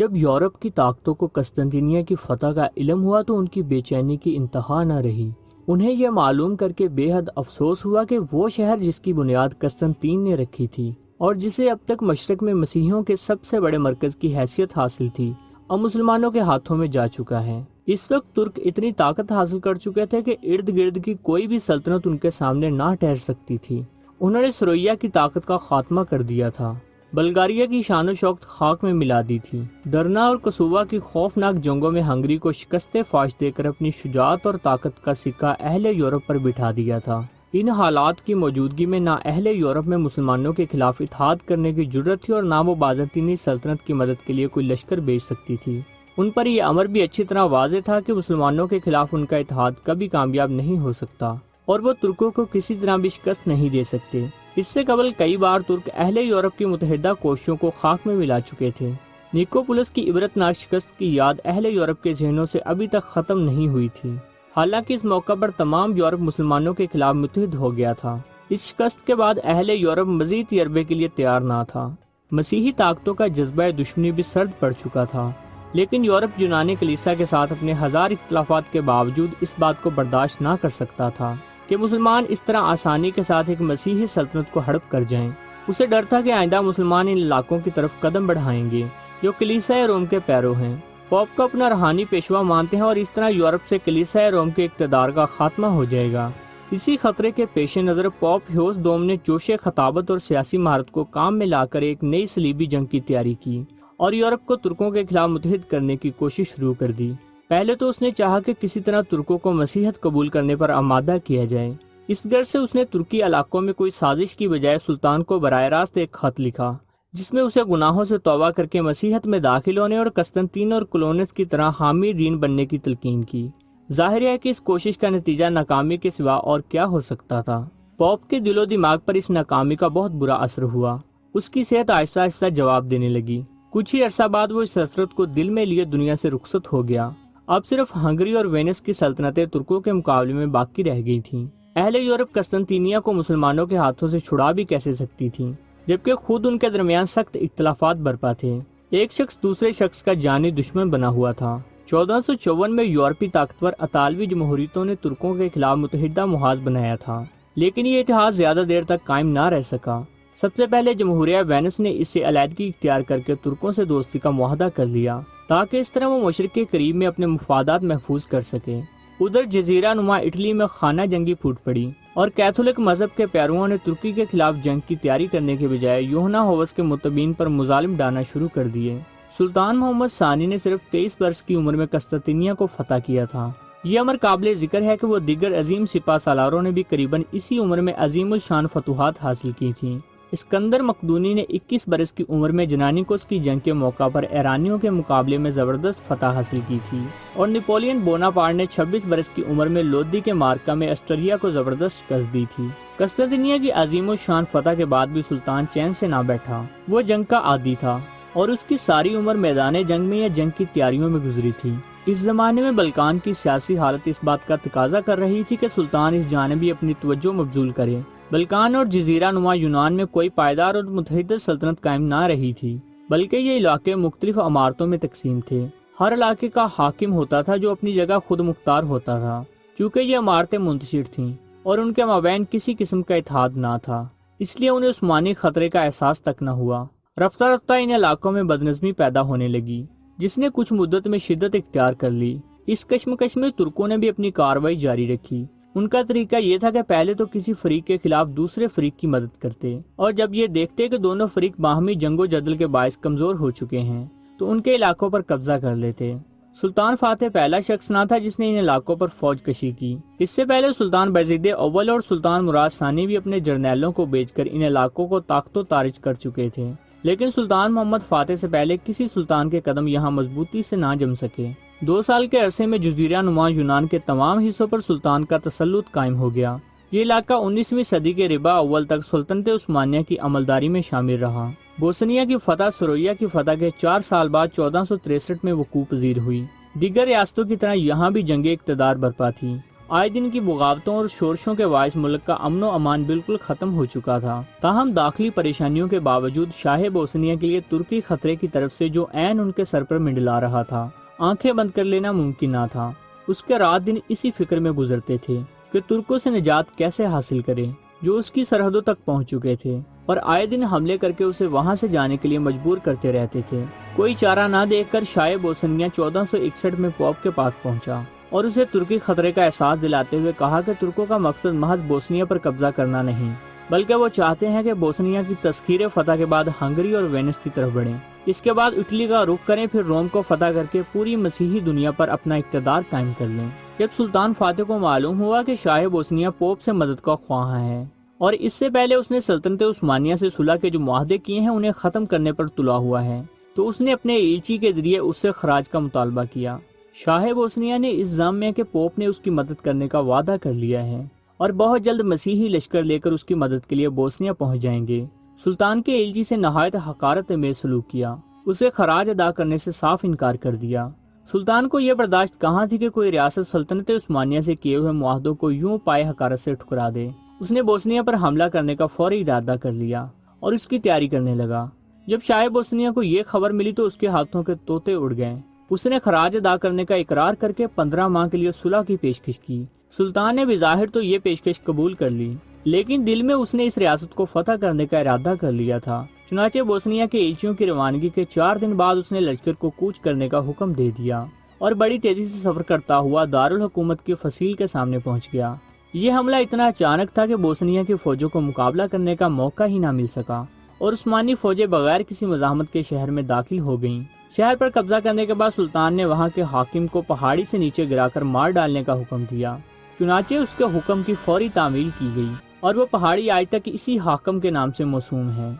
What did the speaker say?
جب یورپ کی طاقتوں کو قسطنطنیہ کی فتح کا علم ہوا تو ان کی بے چینی کی انتہا نہ رہی۔ انہیں یہ معلوم کر کے بے حد افسوس ہوا کہ وہ شہر جس کی بنیاد قسطنطین نے رکھی تھی اور جسے اب تک مشرق میں مسیحیوں کے سب سے بڑے مرکز کی حیثیت حاصل تھی، اب مسلمانوں کے ہاتھوں میں جا چکا ہے۔ اس وقت ترک اتنی طاقت حاصل کر چکے تھے کہ ارد گرد کی کوئی بھی سلطنت ان کے سامنے نہ ٹھہر سکتی تھی۔ انہوں نے سرویا کی طاقت کا خاتمہ کر دیا تھا، بلغاریہ کی شان و شوکت خاک میں ملا دی تھی، درنا اور کسووا کی خوفناک جنگوں میں ہنگری کو شکست فاش دے کر اپنی شجاعت اور طاقت کا سکہ اہل یورپ پر بٹھا دیا تھا۔ ان حالات کی موجودگی میں نہ اہل یورپ میں مسلمانوں کے خلاف اتحاد کرنے کی جرت تھی اور نہ وہ بازنطینی سلطنت کی مدد کے لیے کوئی لشکر بھیج سکتی تھی۔ ان پر یہ امر بھی اچھی طرح واضح تھا کہ مسلمانوں کے خلاف ان کا اتحاد کبھی کامیاب نہیں ہو سکتا اور وہ ترکوں کو کسی طرح بھی شکست نہیں دے سکتے۔ اس سے قبل کئی بار ترک اہل یورپ کی متحدہ کوششوں کو خاک میں ملا چکے تھے۔ نیکوپولس کی عبرتناک شکست کی یاد اہل یورپ کے ذہنوں سے ابھی تک ختم نہیں ہوئی تھی، حالانکہ اس موقع پر تمام یورپ مسلمانوں کے خلاف متحد ہو گیا تھا۔ اس شکست کے بعد اہل یورپ مزید تجربے کے لیے تیار نہ تھا۔ مسیحی طاقتوں کا جذبہ دشمنی بھی سرد پڑ چکا تھا، لیکن یورپ یونانی کلیسا کے ساتھ اپنے ہزار اختلافات کے باوجود اس بات کو برداشت نہ کر سکتا تھا کہ مسلمان اس طرح آسانی کے ساتھ ایک مسیحی سلطنت کو ہڑپ کر جائیں۔ اسے ڈر تھا کہ آئندہ مسلمان ان علاقوں کی طرف قدم بڑھائیں گے جو کلیسا روم کے پیرو ہیں، پوپ کو اپنا روحانی پیشوا مانتے ہیں، اور اس طرح یورپ سے کلیسا روم کے اقتدار کا خاتمہ ہو جائے گا۔ اسی خطرے کے پیش نظر پوپ ہیوس دوم نے جوش خطابت اور سیاسی مہارت کو کام میں لا کر ایک نئی صلیبی جنگ کی تیاری کی اور یورپ کو ترکوں کے خلاف متحد کرنے کی کوشش شروع کر دی۔ پہلے تو اس نے چاہا کہ کسی طرح ترکوں کو مسیحیت قبول کرنے پر آمادہ کیا جائے۔ اس غرض سے اس نے ترکی علاقوں میں کوئی سازش کی بجائے سلطان کو براہ راست ایک خط لکھا جس میں اسے گناہوں سے توبہ کر کے مسیحیت میں داخل ہونے اور قسطنطین اور کلونس کی طرح حامی دین بننے کی تلقین کی۔ ظاہر ہے کہ اس کوشش کا نتیجہ ناکامی کے سوا اور کیا ہو سکتا تھا۔ پوپ کے دل و دماغ پر اس ناکامی کا بہت برا اثر ہوا۔ اس کی صحت آہستہ آہستہ جواب دینے لگی۔ کچھ ہی عرصہ بعد وہ اس حسرت کو دل میں لیے دنیا سے رخصت ہو گیا۔ اب صرف ہنگری اور وینس کی سلطنتیں ترکوں کے مقابلے میں باقی رہ گئی تھیں۔ اہل یورپ قسطنطینیہ کو مسلمانوں کے ہاتھوں سے چھڑا بھی کیسے سکتی تھی، جبکہ خود ان کے درمیان سخت اختلافات برپا تھے۔ ایک شخص دوسرے شخص کا جانی دشمن بنا ہوا تھا۔ 1454 میں یورپی طاقتور اطالوی جمہوریتوں نے ترکوں کے خلاف متحدہ محاذ بنایا تھا، لیکن یہ اتحاد زیادہ دیر تک قائم نہ رہ سکا۔ سب سے پہلے جمہوریہ وینس نے اس سے علیحدگی اختیار کر کے ترکوں سے دوستی کا معاہدہ کر لیا تاکہ اس طرح وہ مشرق کے قریب میں اپنے مفادات محفوظ کر سکے۔ ادھر جزیرہ نما اٹلی میں خانہ جنگی پھوٹ پڑی اور کیتھولک مذہب کے پیرووں نے ترکی کے خلاف جنگ کی تیاری کرنے کے بجائے یوحنا ہووس کے متبین پر مظالم ڈالنا شروع کر دیے۔ سلطان محمد ثانی نے صرف 23 برس کی عمر میں قسطنطنیہ کو فتح کیا تھا۔ یہ امر قابل ذکر ہے کہ وہ دیگر عظیم سپہ سالاروں نے بھی قریباً اسی عمر میں عظیم الشان فتوحات حاصل کی تھیں۔ اسکندر مقدونی نے 21 برس کی عمر میں جنانیکوس کی جنگ کے موقع پر ایرانیوں کے مقابلے میں زبردست فتح حاصل کی تھی، اور نیپولین بوناپارٹ نے 26 برس کی عمر میں لودھی کے مارکا میں آسٹریا کو زبردست شکست دی تھی۔ قسطنطنیہ کی عظیم الشان فتح کے بعد بھی سلطان چین سے نہ بیٹھا۔ وہ جنگ کا عادی تھا اور اس کی ساری عمر میدان جنگ میں یا جنگ کی تیاریوں میں گزری تھی۔ اس زمانے میں بلکان کی سیاسی حالت اس بات کا تقاضا کر رہی تھی کہ سلطان اس جانب بھی اپنی توجہ مبذول کرے۔ بلکان اور جزیرہ نما یونان میں کوئی پائیدار اور متحد سلطنت قائم نہ رہی تھی، بلکہ یہ علاقے مختلف عمارتوں میں تقسیم تھے۔ ہر علاقے کا حاکم ہوتا تھا جو اپنی جگہ خود مختار ہوتا تھا۔ چونکہ یہ عمارتیں منتشر تھیں اور ان کے مابین کسی قسم کا اتحاد نہ تھا، اس لیے انہیں عثمانی خطرے کا احساس تک نہ ہوا۔ رفتہ رفتہ ان علاقوں میں بدنظمی پیدا ہونے لگی، جس نے کچھ مدت میں شدت اختیار کر لی۔ اس کشمکش میں ترکوں نے بھی اپنی کارروائی جاری رکھی۔ ان کا طریقہ یہ تھا کہ پہلے تو کسی فریق کے خلاف دوسرے فریق کی مدد کرتے، اور جب یہ دیکھتے کہ دونوں فریق باہمی جنگ و جدل کے باعث کمزور ہو چکے ہیں تو ان کے علاقوں پر قبضہ کر لیتے۔ سلطان فاتح پہلا شخص نہ تھا جس نے ان علاقوں پر فوج کشی کی۔ اس سے پہلے سلطان بایزید اول اور سلطان مراد ثانی بھی اپنے جرنیلوں کو بھیج کر ان علاقوں کو طاقت و تارج کر چکے تھے، لیکن سلطان محمد فاتح سے پہلے کسی سلطان کے قدم یہاں مضبوطی سے نہ جم سکے۔ 2 سال کے عرصے میں جزیرہ نما یونان کے تمام حصوں پر سلطان کا تسلط قائم ہو گیا۔ یہ علاقہ 19ویں صدی کے ربع اول تک سلطنت عثمانیہ کی عملداری میں شامل رہا۔ بوسنیا کی فتح سرویا کی فتح کے 4 سال بعد 1463 میں وقوع پذیر ہوئی۔ دیگر ریاستوں کی طرح یہاں بھی جنگ اقتدار برپا تھی۔ آئے دن کی بغاوتوں اور شورشوں کے باعث ملک کا امن و امان بالکل ختم ہو چکا تھا۔ تاہم داخلی پریشانیوں کے باوجود شاہ بوسنیا کے لیے ترکی خطرے کی طرف سے جو عین ان کے سر پر منڈلا رہا تھا، آنکھیں بند کر لینا ممکن نہ تھا۔ اس کے رات دن اسی فکر میں گزرتے تھے کہ ترکوں سے نجات کیسے حاصل کرے جو اس کی سرحدوں تک پہنچ چکے تھے، اور آئے دن حملے کر کے اسے وہاں سے جانے کے لیے مجبور کرتے رہتے تھے۔ کوئی چارہ نہ دیکھ کر شاہ بوسنیا 1461 میں پوپ کے پاس پہنچا اور اسے ترکی خطرے کا احساس دلاتے ہوئے کہا کہ ترکوں کا مقصد محض بوسنیا پر قبضہ کرنا نہیں، بلکہ وہ چاہتے ہیں کہ بوسنیا کی تسخیر فتح کے بعد ہنگری اور وینس کی طرف بڑھیں، اس کے بعد اٹلی کا رخ کریں، پھر روم کو فتح کر کے پوری مسیحی دنیا پر اپنا اقتدار قائم کر لیں۔ جب سلطان فاتح کو معلوم ہوا کہ شاہ بوسنیا پوپ سے مدد کا خواہاں ہے اور اس سے پہلے اس نے سلطنت عثمانیہ سے صلح کے جو معاہدے کیے ہیں انہیں ختم کرنے پر تلا ہوا ہے، تو اس نے اپنے ایلچی کے ذریعے اس سے خراج کا مطالبہ کیا۔ شاہ بوسنیا نے اس ضامن میں کہ پوپ نے اس کی مدد کرنے کا وعدہ کر لیا ہے اور بہت جلد مسیحی لشکر لے کر اس کی مدد کے لیے بوسنیا پہنچ جائیں گے، سلطان کے ایلچی سے نہایت حقارت میں سلوک کیا، اسے خراج ادا کرنے سے صاف انکار کر دیا۔ سلطان کو یہ برداشت کہاں تھی کہ کوئی ریاست سلطنت عثمانیہ سے کیے ہوئے معاہدوں کو یوں پائے حقارت سے ٹھکرا دے۔ اس نے بوسنیا پر حملہ کرنے کا فوری ارادہ کر لیا اور اس کی تیاری کرنے لگا۔ جب شاہ بوسنیا کو یہ خبر ملی تو اس کے ہاتھوں کے طوطے اڑ گئے۔ اس نے خراج ادا کرنے کا اقرار کر کے 15 ماہ کے لیے صلح کی پیشکش کی۔ سلطان نے بظاہر تو یہ پیشکش قبول کر لی، لیکن دل میں اس نے اس ریاست کو فتح کرنے کا ارادہ کر لیا تھا۔ چنانچہ بوسنیا کے ایلچیوں کی روانگی کے 4 دن بعد اس نے لشکر کو کوچ کرنے کا حکم دے دیا اور بڑی تیزی سے سفر کرتا ہوا دارالحکومت کی فصیل کے سامنے پہنچ گیا۔ یہ حملہ اتنا اچانک تھا کہ بوسنیا کی فوجوں کو مقابلہ کرنے کا موقع ہی نہ مل سکا اور عثمانی فوجیں بغیر کسی مزاحمت کے شہر میں داخل ہو گئیں۔ شہر پر قبضہ کرنے کے بعد سلطان نے وہاں کے حاکم کو پہاڑی سے نیچے گرا کر مار ڈالنے کا حکم دیا۔ چنانچہ اس کے حکم کی فوری تعمیل کی گئی اور وہ پہاڑی آج تک اسی حاکم کے نام سے موسوم ہے۔